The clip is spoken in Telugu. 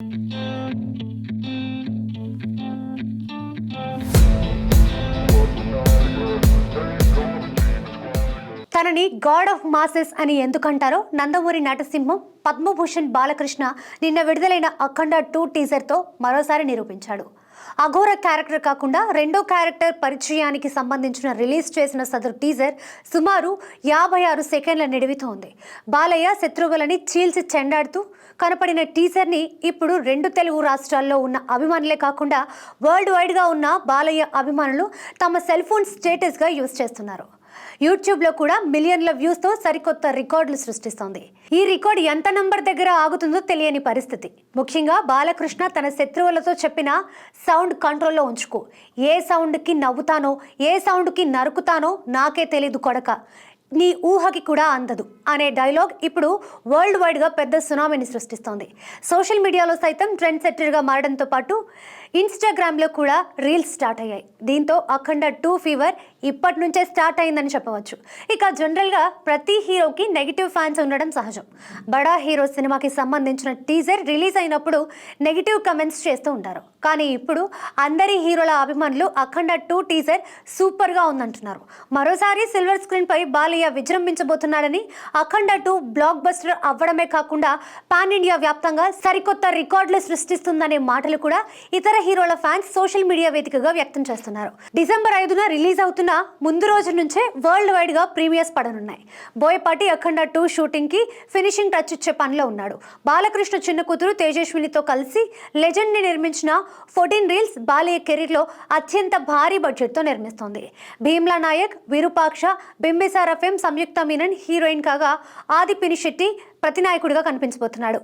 తనని గాడ్ ఆఫ్ మాసెస్ అని ఎందుకంటారో నందమూరి నటసింహం పద్మభూషణ్ బాలకృష్ణ నిన్న విడుదలైన అఖండ 2 టీజర్తో మరోసారి నిరూపించాడు. అఘోర క్యారెక్టర్ కాకుండా రెండో క్యారెక్టర్ పరిచయానికి సంబంధించిన రిలీజ్ చేసిన సదరు టీజర్ సుమారు 56 సెకండ్ల నిడివితో ఉంది. బాలయ్య శత్రువులని చీల్చి చెండాడుతూ కనపడిన టీజర్ని ఇప్పుడు 2 తెలుగు రాష్ట్రాల్లో ఉన్న అభిమానులే కాకుండా వరల్డ్ వైడ్గా ఉన్న బాలయ్య అభిమానులు తమ సెల్ ఫోన్ స్టేటస్గా యూజ్ చేస్తున్నారు. యూట్యూబ్లో కూడా మిలియన్ల వ్యూస్తో సరికొత్త రికార్డులు సృష్టిస్తోంది. ఈ రికార్డు ఎంత నంబర్ దగ్గర ఆగుతుందో తెలియని పరిస్థితి. ముఖ్యంగా బాలకృష్ణ తన శత్రువులతో చెప్పిన సౌండ్ కంట్రోల్లో ఉంచుకో, ఏ సౌండ్కి నవ్వుతానో ఏ సౌండ్కి నరుకుతానో నాకే తెలీదు కొడక, నీ ఊహకి కూడా అందదు అనే డైలాగ్ ఇప్పుడు వరల్డ్ వైడ్గా పెద్ద సునామీని సృష్టిస్తోంది. సోషల్ మీడియాలో సైతం ట్రెండ్ సెట్టర్గా మారడంతో పాటు ఇన్స్టాగ్రామ్లో కూడా రీల్స్ స్టార్ట్ అయ్యాయి. దీంతో అఖండ 2 ఫీవర్ ఇప్పటి నుంచే స్టార్ట్ అయిందని చెప్పవచ్చు. ఇక జనరల్గా ప్రతి హీరోకి నెగిటివ్ ఫ్యాన్స్ ఉండడం సహజం. బడా హీరో సినిమాకి సంబంధించిన టీజర్ రిలీజ్ అయినప్పుడు నెగిటివ్ కమెంట్స్ చేస్తూ ఉంటారు. కానీ ఇప్పుడు అందరి హీరోల అభిమానులు అఖండ 2 టీజర్ సూపర్గా ఉందంటున్నారు. మరోసారి సిల్వర్ స్క్రీన్ పై బాలయ్య విజృంభించబోతున్నాడని, అఖండ 2 బ్లాక్ బస్టర్ అవ్వడమే కాకుండా పాన్ ఇండియా వ్యాప్తంగా సరికొత్త రికార్డులు సృష్టిస్తుందనే మాటలు కూడా ఇతర హీరోల ఫ్యాన్స్ సోషల్ మీడియా వేదికగా వ్యక్తం చేస్తున్నారు. డిసెంబర్ 5న రిలీజ్ అవుతున్న ముందు రోజు నుంచే వరల్డ్ వైడ్ గా ప్రీమియర్స్ పడనున్నాయి. బోయపాటి అఖండ 2 షూటింగ్ కి ఫినిషింగ్ టచ్ ఇచ్చే పనిలో ఉన్నాడు. బాలకృష్ణ చిన్న కూతురు తేజస్వినితో కలిసి లెజెండ్ ని నిర్మించిన 14 రీల్స్ బాలయ్య కెరీర్ లో అత్యంత భారీ బడ్జెట్ తో నిర్మిస్తోంది. భీమ్లా నాయక్, విరూపాక్ష, బింబిసార ఫేమ్ సంయుక్త మీనన్ హీరోయిన్ కాగా ఆది పినిశెట్టి ప్రతినాయకుడిగా కనిపించబోతున్నాడు.